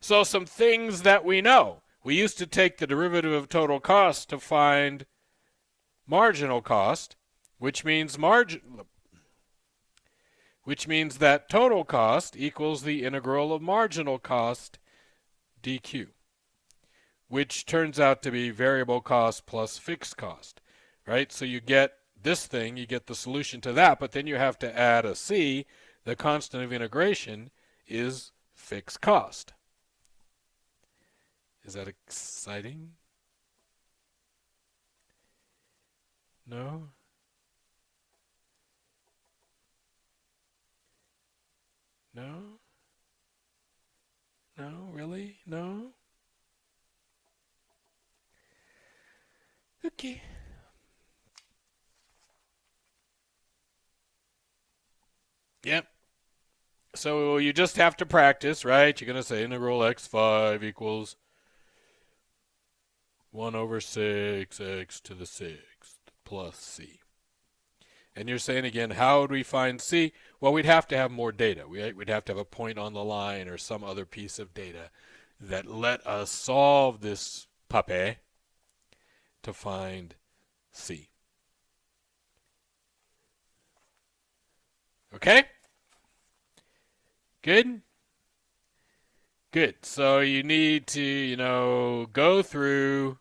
So some things that we know. We used to take the derivative of total cost to find marginal cost, which means that total cost equals the integral of marginal cost dq, which turns out to be variable cost plus fixed cost, right? So you get this thing, you get the solution to that, but then you have to add a c. The constant of integration is fixed cost. Is that exciting? No? No? No? Really? No? Okay. Yep. So you just have to practice, right? You're going to say integral x5 equals 1 over 6 x to the 6th plus c. And you're saying again, how would we find c? Well, we'd have to have more data. We'd have to have a point on the line or some other piece of data that let us solve this puppy to find c. Okay? Good? Good. So you need to, go through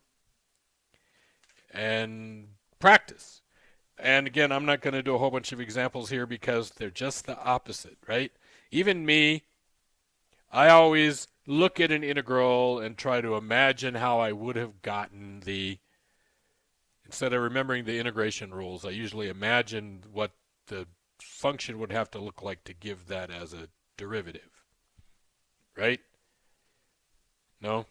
and practice. And again, I'm not going to do a whole bunch of examples here because they're just the opposite, right? Even me, I always look at an integral and try to imagine how I would have gotten instead of remembering the integration rules, I usually imagine what the function would have to look like to give that as a derivative, right? No?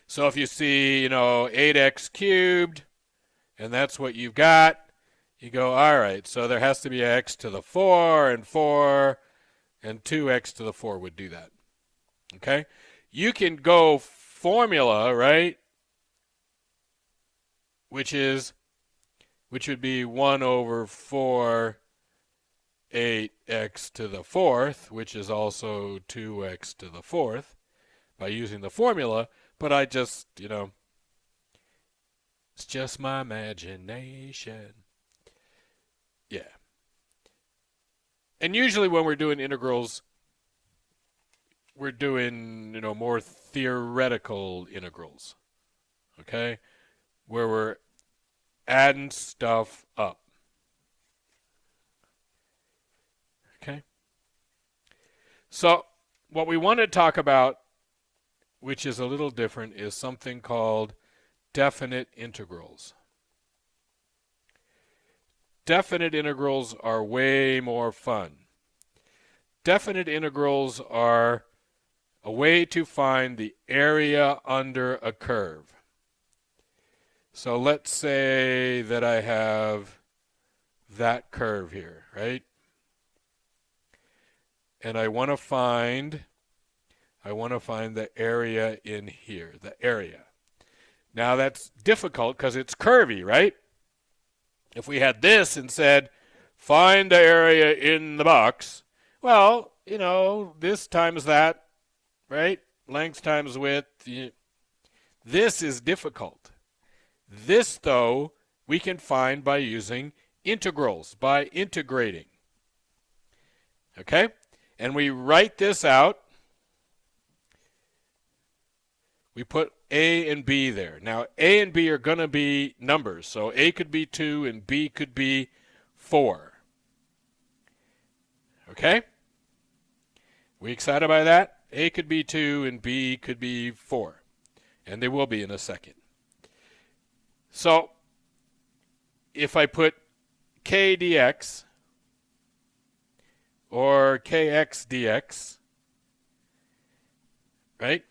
So if you see, 8x cubed, and that's what you've got, you go, all right, so there has to be x to the 4, and 2x to the 4 would do that. Okay? You can go formula, right? Which would be 1 over 4 8x to the 4th, which is also 2x to the 4th, by using the formula, but I just, it's just my imagination. Yeah. And usually when we're doing integrals, we're doing, more theoretical integrals, okay? Where we're adding stuff up. Okay? So what we want to talk about, which is a little different, is something called definite integrals. Definite integrals are way more fun. Definite integrals are a way to find the area under a curve. So let's say that I have that curve here, right? And I want to find the area in here, the area. Now that's difficult because it's curvy, right? If we had this and said, find the area in the box, well, this times that, right? Length times width. This is difficult. This, though, we can find by using integrals, by integrating. Okay? And we write this out. We put A and B there. Now, A and B are going to be numbers. So A could be 2 and B could be 4. Okay? We excited by that? A could be 2 and B could be 4. And they will be in a second. So, if I put K dx or Kx dx, right?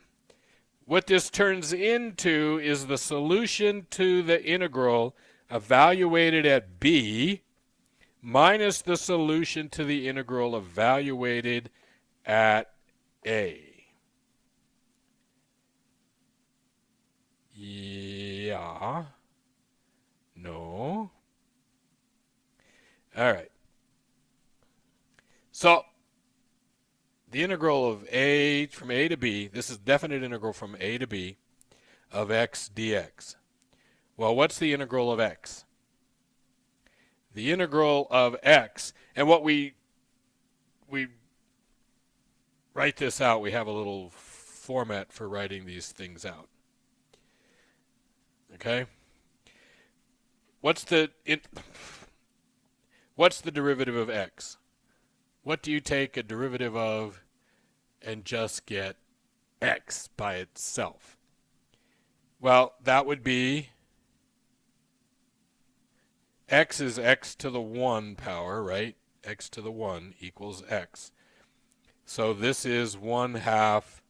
What this turns into is the solution to the integral evaluated at B minus the solution to the integral evaluated at A. Yeah. No. All right. So the integral of a from a to b, this is definite integral from a to b of x dx. Well, what's the integral of x? The integral of x, and what we write this out, we have a little format for writing these things out. Okay? What's the derivative of x? What do you take a derivative of and just get x by itself? Well, that would be x is x to the 1 power, right? X to the 1 equals x. So this is 1/2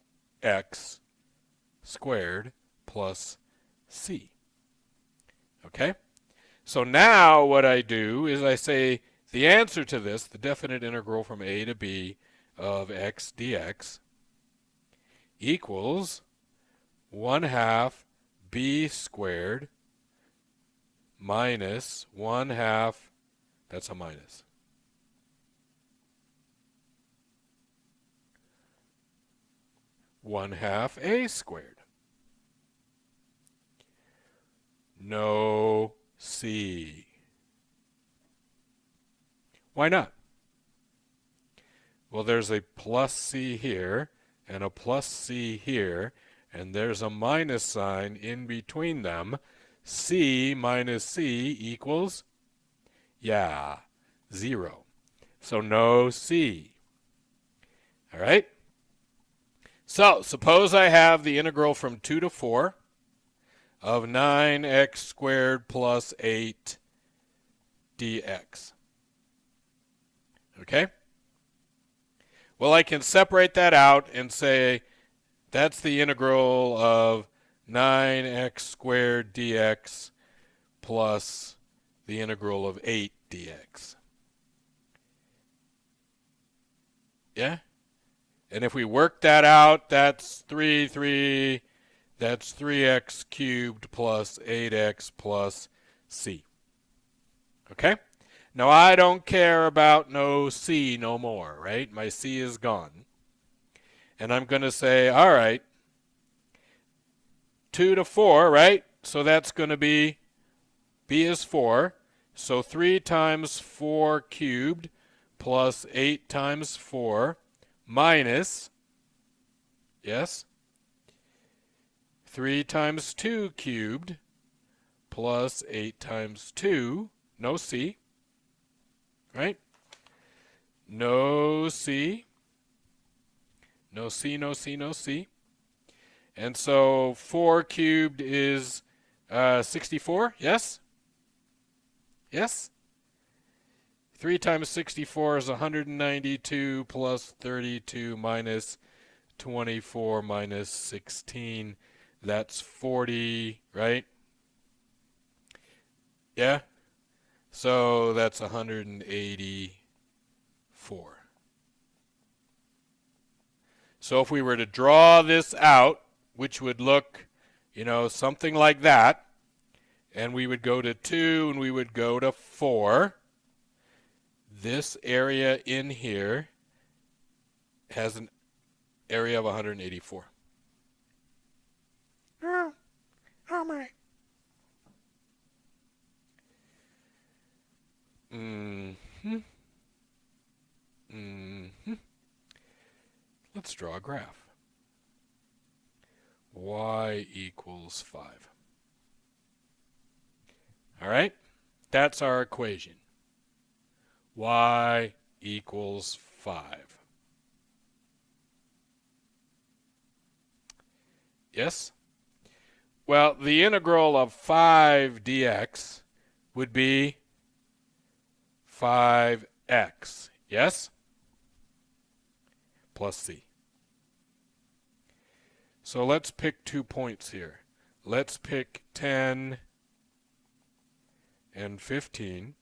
x squared plus c. Okay? So now what I do is I say the answer to this, the definite integral from a to b of x dx, equals 1/2 b squared minus 1/2, that's a minus, 1/2 a squared. No c. Why not? Well, there's a plus c here and a plus c here, and there's a minus sign in between them. C minus c equals, 0. So no c. All right? So suppose I have the integral from 2 to 4 of 9x squared plus 8 dx. Okay? Well, I can separate that out and say that's the integral of 9x squared dx plus the integral of 8 dx. Yeah? And if we work that out, that's 3, that's 3x cubed plus 8x plus c. Okay? Now, I don't care about no c no more, right? My c is gone. And I'm going to say, all right, 2 to 4, right? So that's going to be, b is 4. So 3 times 4 cubed plus 8 times 4 minus, yes, 3 times 2 cubed plus 8 times 2, no c, right? No c, no c, no c, no c. And so 4 cubed is 64, yes? Yes? 3 times 64 is 192 plus 32 minus 24 minus 16. That's 40, right? Yeah? So that's 184. So if we were to draw this out, which would look, something like that, and we would go to 2 and we would go to 4, this area in here has an area of 184. Oh my. Let's draw a graph. Y equals 5. All right? That's our equation. Y equals 5. Yes? Well, the integral of 5 dx would be 5x. Yes? Plus c. So let's pick 2 points here. Let's pick 10 and 15.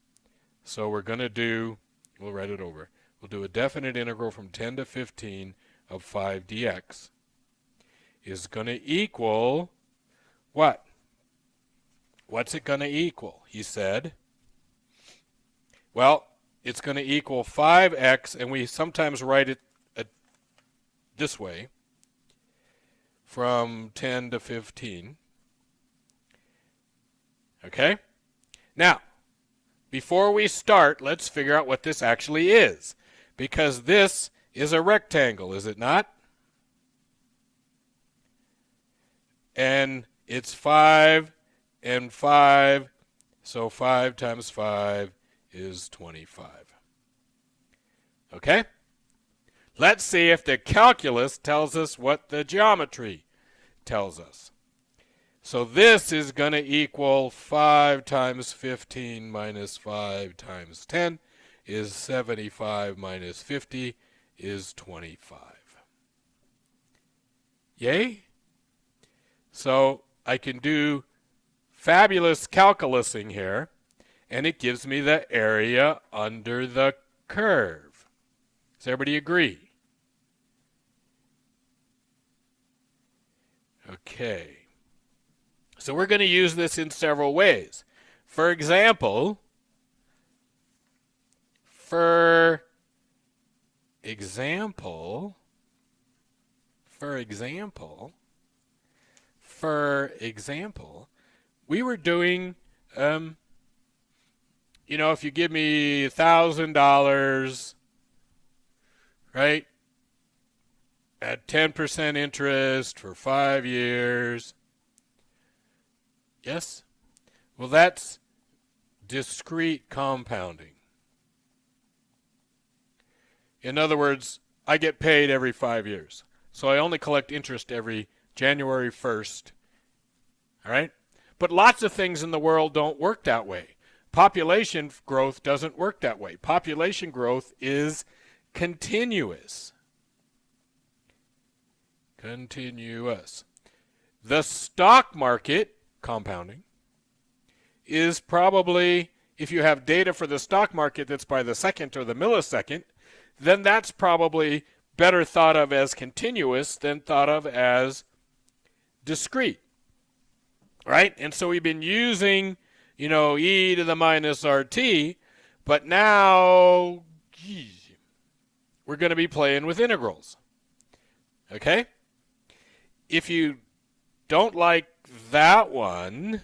So we're going to do, we'll write it over. We'll do a definite integral from 10 to 15 of 5 dx is going to equal what? What's it going to equal? He said, well, it's going to equal 5x, and we sometimes write it this way from 10 to 15. Okay? Now, before we start, let's figure out what this actually is. Because this is a rectangle, is it not? And it's 5 and 5, so 5 times 5 is 25. Okay? Let's see if the calculus tells us what the geometry tells us. So this is going to equal 5 times 15 minus 5 times 10 is 75 minus 50 is 25. Yay? So I can do fabulous calculusing here, and it gives me the area under the curve. Does everybody agree? Okay. So we're going to use this in several ways. For example, we were doing, if you give me $1,000, right, at 10% interest for 5 years, yes? Well, that's discrete compounding. In other words, I get paid every 5 years. So I only collect interest every January 1st. All right? But lots of things in the world don't work that way. Population growth doesn't work that way. Population growth is continuous. Continuous. The stock market, compounding, is probably, if you have data for the stock market that's by the second or the millisecond, then that's probably better thought of as continuous than thought of as discrete. Right? And so we've been using, e to the minus RT, but now we're going to be playing with integrals. Okay? If you don't like that one,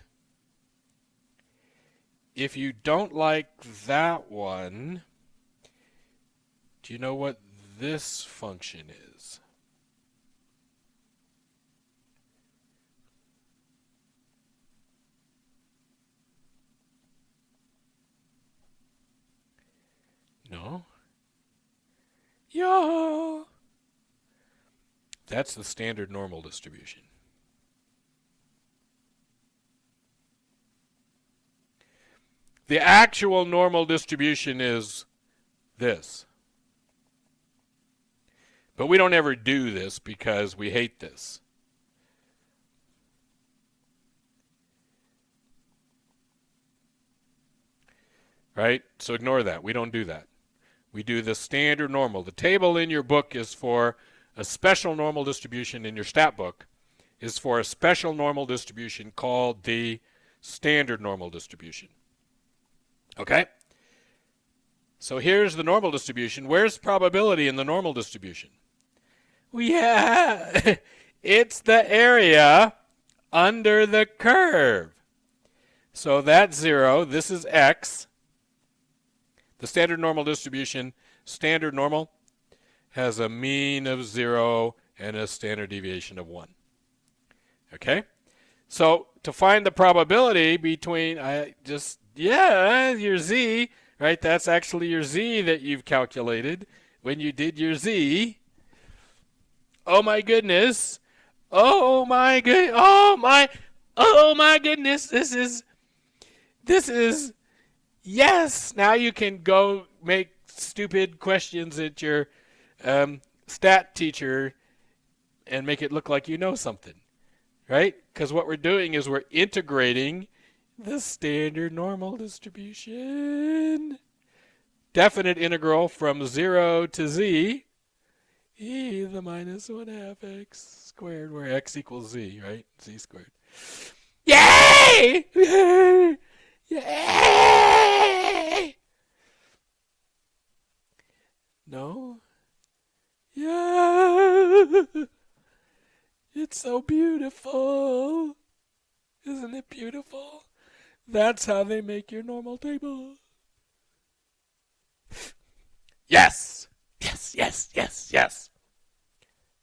do you know what this function is? No? Yeah. That's the standard normal distribution. The actual normal distribution is this. But we don't ever do this because we hate this. Right? So ignore that. We don't do that. We do the standard normal. The table in your book is for a special normal distribution. In your stat book is for a special normal distribution called the standard normal distribution. Okay? So here's the normal distribution. Where's probability in the normal distribution? Well, yeah, it's the area under the curve. So that's 0. This is x. The standard normal distribution, standard normal, has a mean of 0 and a standard deviation of 1. Okay? So to find the probability between, your z, right? That's actually your z that you've calculated when you did your z. Oh my goodness. Oh my goodness. This is, yes. Now you can go make stupid questions at your stat teacher and make it look like you know something, right? Because what we're doing is we're integrating the standard normal distribution. Definite integral from 0 to z, e to the minus 1/2 x squared, where x equals z, right? Z squared. Yay! Yay! No? Yeah! It's so beautiful. Isn't it beautiful? That's how they make your normal table. Yes! Yes, yes, yes, yes.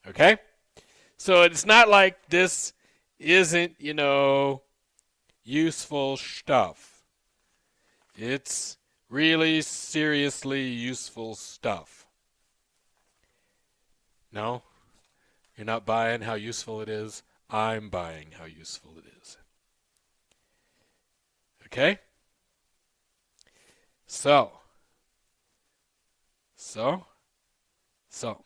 Okay? So it's not like this isn't, useful stuff. It's really seriously useful stuff. No? You're not buying how useful it is. I'm buying how useful it is. Okay? So, so, so.